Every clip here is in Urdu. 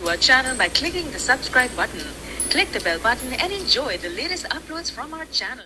to our channel by clicking the subscribe button. Click the bell button and enjoy the latest uploads from our channel.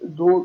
2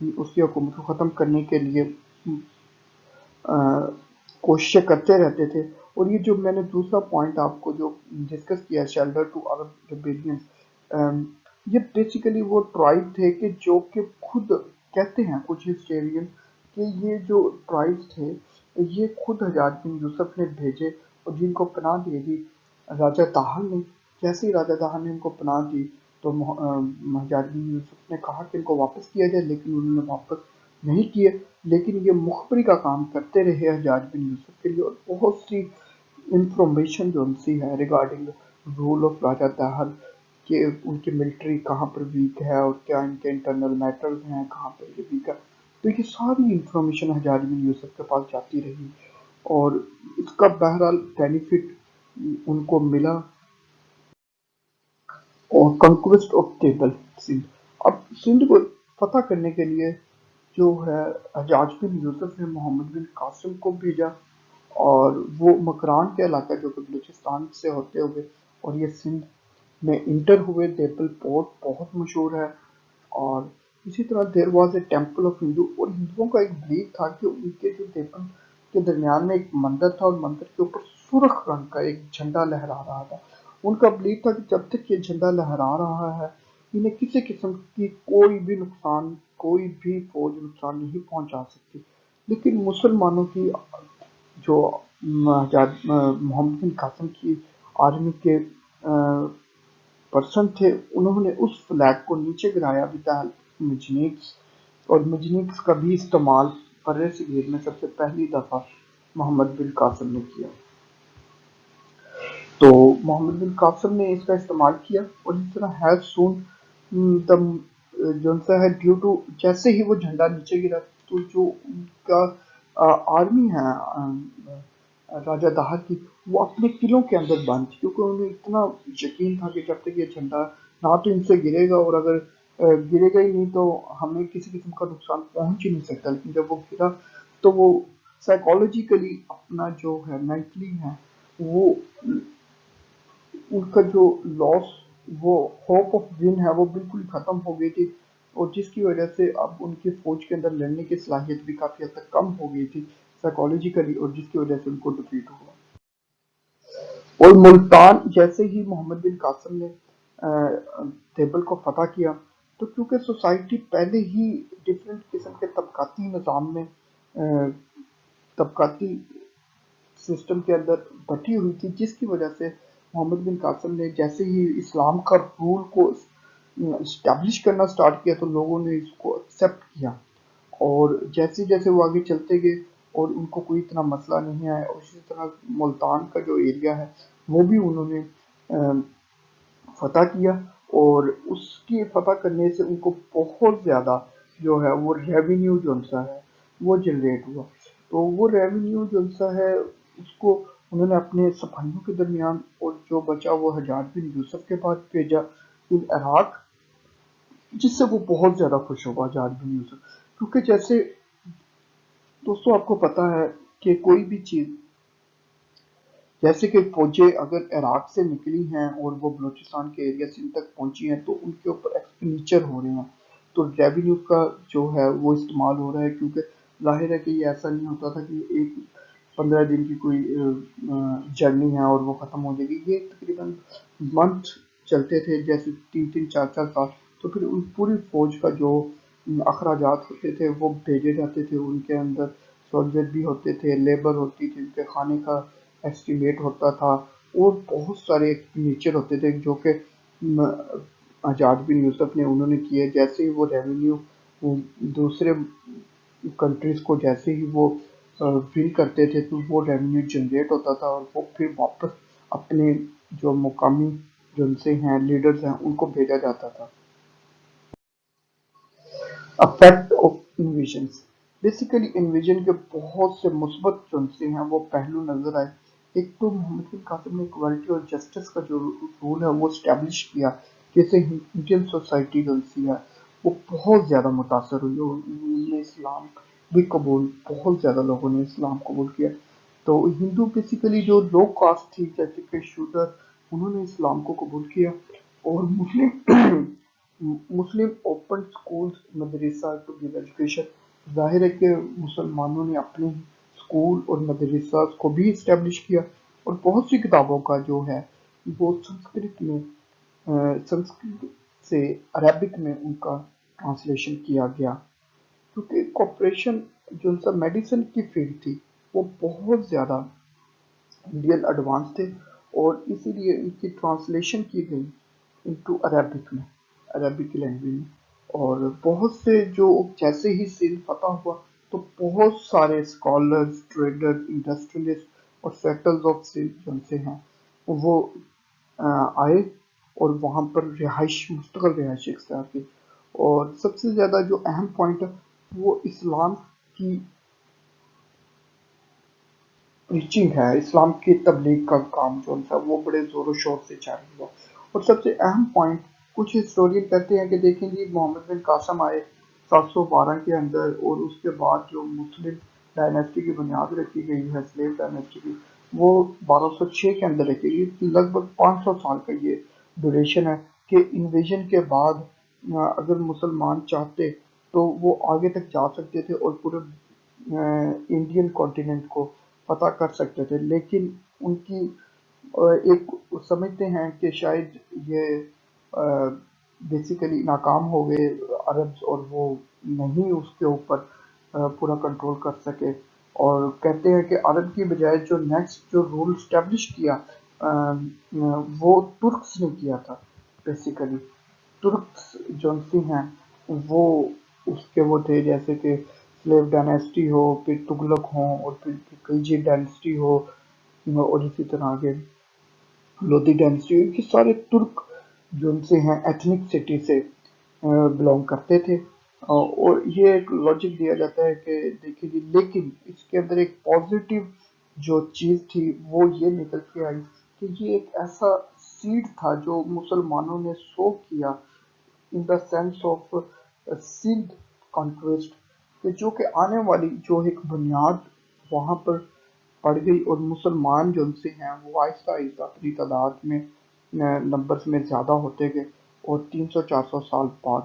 اس کی حکومت کو ختم کرنے کے لیے کوششیں کرتے رہتے تھے. اور یہ جو میں نے دوسرا پوائنٹ آپ کو جو ڈسکس کیا شیلٹر ٹو عرب ریبیلین، یہ بیسیکلی وہ ٹرائب تھے کہ جو کہ خود کہتے ہیں کچھ ہسٹورین کہ یہ جو ٹرائبس تھے یہ خود حجاج بن یوسف نے بھیجے اور جن کو پناہ دی تھی راجہ طاہر نے. جیسے ہی راجہ طاہر نے ان کو پناہ دی تو حجاج بن یوسف نے کہا کہ ان کو واپس کیا جائے، لیکن انہوں نے واپس نہیں کیے. لیکن یہ مخبری کا کام کرتے رہے حجاج بن یوسف کے لیے، اور بہت سی انفارمیشن جو ان سی ہے ریگارڈنگ رول آف راجہ طاہر کہ ان کی ملٹری کہاں پر ویک ہے اور کیا ان کے انٹرنل میٹرز ہیں کہاں پر یہ ویک ہے. تو یہ ساری انفارمیشن حجاج بن یوسف کے پاس جاتی رہی اور اس کا بہرحال بینیفٹ ان کو ملا. اور کنکویسٹ آف تیبل سندھ، اب سندھ کو فتح کرنے کے لیے جو ہے حجاج بن یوسف نے محمد بن قاسم کو بھیجا، اور وہ مکران کے علاقہ جو کہ بلوچستان سے ہوتے ہوئے اور یہ سندھ میں انٹر ہوئے. دیپل پورٹ بہت مشہور ہے. اور اسی طرح there was a temple of Hindu, اور ہندوؤں کا ایک بلیف تھا کہ ان کے جو دیپل کے درمیان میں ایک مندر تھا اور مندر کے اوپر سرخ رنگ کا ایک جھنڈا لہرا رہا تھا. ان کا بلیف تھا کہ جب تک یہ جھنڈا لہرا رہا ہے انہیں کسی قسم کی کوئی بھی نقصان، کوئی بھی فوج نقصان نہیں پہنچا سکتی. لیکن مسلمانوں کی جو محمد بن قاسم کی آرمی کے پرسن تھے انہوں نے اس فلیگ کو نیچے گرایا مجنیکس، اور مجنیکس کا بھی استعمال برِ صغیر میں سب سے پہلی دفعہ محمد بن قاسم نے کیا. تو محمد بن قاسم نے اس کا استعمال کیا، اور اس طرح ہیز سون جو سا ہے ڈیو ٹو جیسے ہی وہ جھنڈا نیچے گرا تو جو ان کا آرمی ہے راجہ دہر کی وہ اپنے قلعوں کے اندر بند تھی، کیونکہ انہیں اتنا یقین تھا کہ جب تک یہ جھنڈا نہ تو ان سے گرے گا، اور اگر گرے گا ہی نہیں تو ہمیں کسی قسم کا نقصان پہنچ ہی نہیں سکتا. لیکن جب وہ گرا تو وہ سائیکالوجیکلی اپنا جو ہے مینٹلی ہے وہ ان کا جو لاس، وہ ہوپ آف ون ہے وہ بالکل ختم ہو گئی تھی، اور جس کی وجہ سے اب ان کی فوج کے اندر لڑنے کی صلاحیت بھی کافی حد تک کم ہو گئی تھی سائیکالوجیکلی، اور جس کی وجہ سے ان کو ڈیفیٹ ہوا. اور ملتان جیسے ہی محمد بن قاسم نے تیبل کو فتح کیا تو کیونکہ سوسائٹی پہلے ہی ڈفرینٹ قسم کے طبقاتی نظام میں طبقاتی سسٹم کے اندر بٹی ہوئی تھی، جس کی وجہ سے محمد بن قاسم نے جیسے ہی اسلام کا رول کو اسٹیبلش کرنا سٹارٹ کیا تو لوگوں نے اس کو ایکسیپٹ کیا، اور جیسے جیسے وہ آگے چلتے گئے اور ان کو کوئی اتنا مسئلہ نہیں آیا. اور اسی طرح ملتان کا جو ایریا ہے وہ بھی انہوں نے فتح کیا، اور اس کی فتح کرنے سے ان کو بہت زیادہ جو ہے وہ ریونیو جو سا ہے وہ جنریٹ ہوا. تو وہ ریونیو جو سا ہے اس کو انہوں نے اپنے سپاہیوں کے درمیان، اور جو بچا وہ حجاج بن یوسف کے پاس بھیجا ان عراق، جس سے وہ بہت زیادہ خوش ہوا حجاج بن یوسف. کیونکہ جیسے دوستوں آپ کو پتا ہے کہ کوئی بھی چیز جیسے کہ فوجیں اگر عراق سے نکلی ہیں اور وہ بلوچستان کے ایریا سندھ تک پہنچی ہیں تو ان کے اوپر ایکسپینڈیچر ہو رہے ہیں، تو ریونیو کا جو ہے وہ استعمال ہو رہا ہے. کیونکہ ظاہر ہے کہ یہ ایسا نہیں ہوتا تھا کہ ایک 15 دن کی کوئی جرنی ہے اور وہ ختم ہو جائے گی. یہ تقریباً منتھ چلتے تھے، جیسے 3 3 4 4 سال. تو پھر ان پوری فوج کا جو اخراجات ہوتے تھے وہ بھیجے جاتے تھے. ان کے اندر سولجر بھی ہوتے تھے، لیبر ہوتی تھی، ان کے کھانے کا ایسٹیمیٹ ہوتا تھا، اور بہت سارے ایکسپینڈیچر ہوتے تھے جو کہ حجاج بن یوسف نے انہوں نے کیے. جیسے ہی وہ ریونیو دوسرے کنٹریز کو جیسے ہی وہ فل کرتے تھے تو وہ ریونیو جنریٹ ہوتا تھا، اور وہ پھر واپس اپنے جو مقامی جو ان سے ہیں لیڈرز ہیں ان کو بھیجا جاتا تھا. افیکٹ آف انویژنس، بیسیکلی انویژن کے بہت سے مثبت جو سے ہیں وہ پہلو نظر آئے. ایک تو محمد بن قاسم نے ایکوالٹی اور جسٹس کا جو رول ہے وہ اسٹیبلش کیا، جیسے انڈین سوسائٹی جو سی ہے وہ بہت زیادہ متاثر ہوئی، اور انہوں نے اسلام بھی قبول، بہت زیادہ لوگوں نے اسلام قبول کیا. تو ہندو بیسیکلی جو لو کاسٹ تھی جیسے کہ شودر، انہوں نے اسلام کو قبول کیا، اور مسلم مسلم اوپن اسکولس مدرسہ ٹو گیو ایجوکیشن، ظاہر ہے کہ مسلمانوں نے اپنے اسکول اور مدرسہ کو بھی اسٹیبلش کیا، اور بہت سی کتابوں کا جو ہے وہ سنسکرت میں سنسکرت سے عربک میں ان کا ٹرانسلیشن کیا گیا، کیونکہ کوپریشن جو ان سا میڈیسن کی فیلڈ تھی وہ بہت زیادہ انڈین ایڈوانس تھے، اور اسی لیے ان کی ٹرانسلیشن کی گئی انٹو عربک میں، عربک کی لینگویج میں، اور بہت سے جو جیسے ہی سندھ فتح ہوا تو بہت سارے اسکالرز، ٹریڈر، انڈسٹریلسٹ اور سیٹلز آف سندھ جو سے ہیں وہ آئے اور وہاں پر رہائش، مستقل رہائش اختیار کی، اور سب سے زیادہ جو اہم پوائنٹ ہے وہ اسلام کی پریچنگ ہے، اسلام کی تبلیغ کا کام جو تھا وہ بڑے زور و شور سے جاری ہوا، اور سب سے اہم پوائنٹ کچھ ہسٹورین کہتے ہیں کہ دیکھیں جی محمد بن قاسم آئے 712 کے اندر، اور اس کے بعد جو مسلم ڈائنیسٹی کی بنیاد رکھی گئی ہے، سلیو ڈائنیسٹی کی، وہ 1206 کے اندر رکھی گئی، لگ بھگ 500 سال کا یہ ڈوریشن ہے کہ انویژن کے بعد اگر مسلمان چاہتے تو وہ آگے تک جا سکتے تھے اور پورے انڈین کانٹیننٹ کو فتح کر سکتے تھے، لیکن ان کی ایک سمجھتے ہیں کہ شاید یہ بیسیکلی ناکام ہو گئے عربز، اور وہ نہیں اس کے اوپر پورا کنٹرول کر سکے، اور کہتے ہیں کہ عرب کی بجائے جو نیکسٹ جو رول اسٹیبلش کیا وہ ترکس نے کیا تھا، بیسیکلی ترکس جونسی ہیں وہ اس کے وہ تھے، جیسے کہ سلیو ڈائنیسٹی ہو، پھر تغلق ہوں، اور پھر خلجی ڈائنیسٹی ہو، اور اسی طرح آگے لودھی ڈائنیسٹی، یہ سارے ترک جو ان سے ہیں ایتھنک سٹی سے بلونگ کرتے تھے، اور یہ ایک لاجک دیا جاتا ہے کہ دیکھیں جی، لیکن اس کے اندر ایک پازیٹیو جو چیز تھی وہ یہ نکل کے آئی کہ یہ ایک ایسا سیڈ تھا جو مسلمانوں نے سو کیا in the sense of Sindh conquest, کہ جو کہ آنے والی جو ایک بنیاد وہاں پر پڑ گئی، اور مسلمان جو ان سے ہیں وہ آہستہ آہستہ اپنی تعداد میں نمبرز میں زیادہ ہوتے گئے، اور 300 400 سال بعد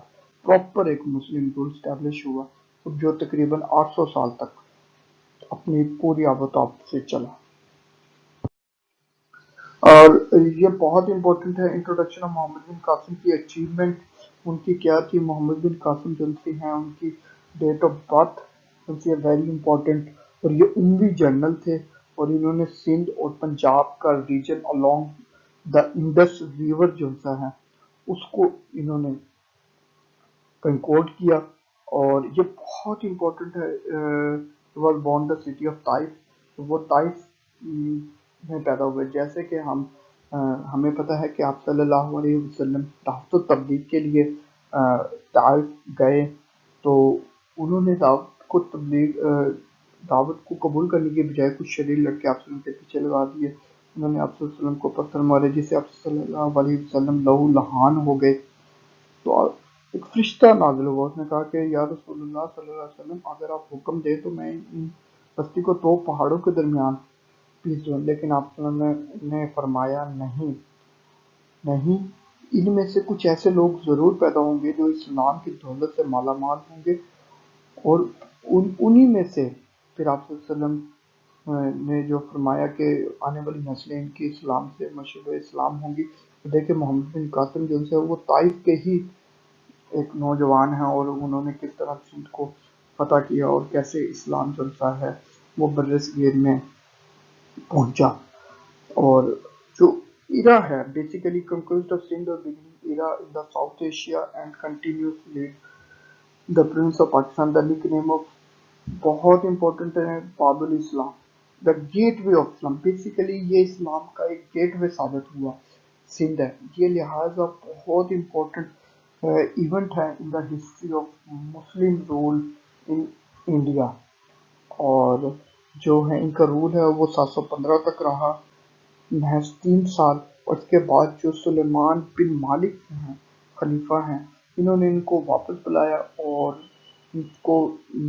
پراپر ایک مسلم رول اسٹیبلش ہوا جو تقریباً 800 سال تک اپنی پوری آباداب سے چلا۔ اور یہ بہت امپورٹنٹ ہے انٹروڈکشن آف محمد بن قاسم کی اچیومنٹ ان کی کیا تھی۔ محمد بن قاسم جو سے ہیں ان کی ڈیٹ آف برتھ ہے ویری امپورٹنٹ، اور یہ اموی جنرل تھے، اور انہوں نے سندھ اور پنجاب کا ریجن along دا انڈس ریور جو سا ہے اس کو انہوں نے کنکورڈ کیا، اور یہ بہت امپورٹنٹ ہے۔ Was born the city of Taif, وہ طائف میں پیدا ہوئے، جیسے کہ ہمیں پتہ ہے کہ آپ صلی اللہ علیہ وسلم دعوت و تبلیغ کے لیے طائف گئے، تو انہوں نے دعوت کو قبول کرنے کے بجائے کچھ شریر لڑکے آپ صلی اللہ کے پیچھے لگا دیے، انہوں نے آپ صلی اللہ علیہ وسلم کو پتھر مارے، جس سے آپ صلی اللہ علیہ وسلم لہو لہان ہو گئے، تو ایک فرشتہ نازل ہوا، اس نے کہا کہ یا رسول اللہ صلی اللہ علیہ وسلم اگر آپ حکم دیں تو میں ان بستی کو 2 پہاڑوں کے درمیان پیس دوں، لیکن آپ صلی اللہ علیہ وسلم نے فرمایا نہیں، نہیں، ان میں سے کچھ ایسے لوگ ضرور پیدا ہوں گے جو اسلام کی دولت سے مالا مال ہوں گے، اور انہی میں سے پھر آپ صلی اللہ علیہ وسلم نے جو فرمایا کہ آنے والی نسلیں ان کی اسلام سے مشہور اسلام ہوں گی۔ دیکھیں محمد بن قاسم جو ہے وہ طائف کے ہی ایک نوجوان ہیں، اور انہوں نے کس طرح سندھ کو فتح کیا اور کیسے اسلام جو ہے وہ برصغیر میں پہنچا، اور جو ایرا ہے بیسیکلی کنکویسٹ آف سندھ اور beginning era in the South Asia and continuous lead the prince of Pakistan, the nickname of بہت امپورٹنٹ ہے Bab ul-Islam, the gateway of Islam, basically یہ اسلام کا ایک گیٹ وے ثابت ہوا سندھ ہے، یہ لہٰذا بہت امپورٹنٹ ایونٹ ہے in the history of Muslim rule in India, اور جو ہے ان کا رول ہے وہ 715 تک رہا، محض 3 سال، اور اس کے بعد جو سلیمان بن مالک ہیں خلیفہ ہیں، انہوں نے ان کو واپس بلایا اور ان کو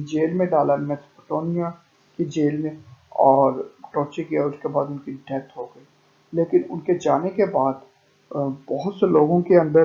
جیل میں ڈالا، میسپوٹامیا کی جیل میں، اور ٹارچر کیا، اس کے بعد ان کی ڈیتھ ہو گئی، لیکن ان کے جانے کے بعد بہت سے لوگوں کے اندر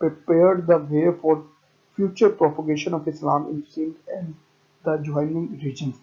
prepared the way for future propagation of Islam in Sindh and the adjoining regions।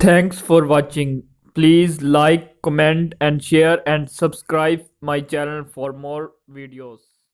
Thanks for watching. Please like, comment and share and subscribe my channel for more videos.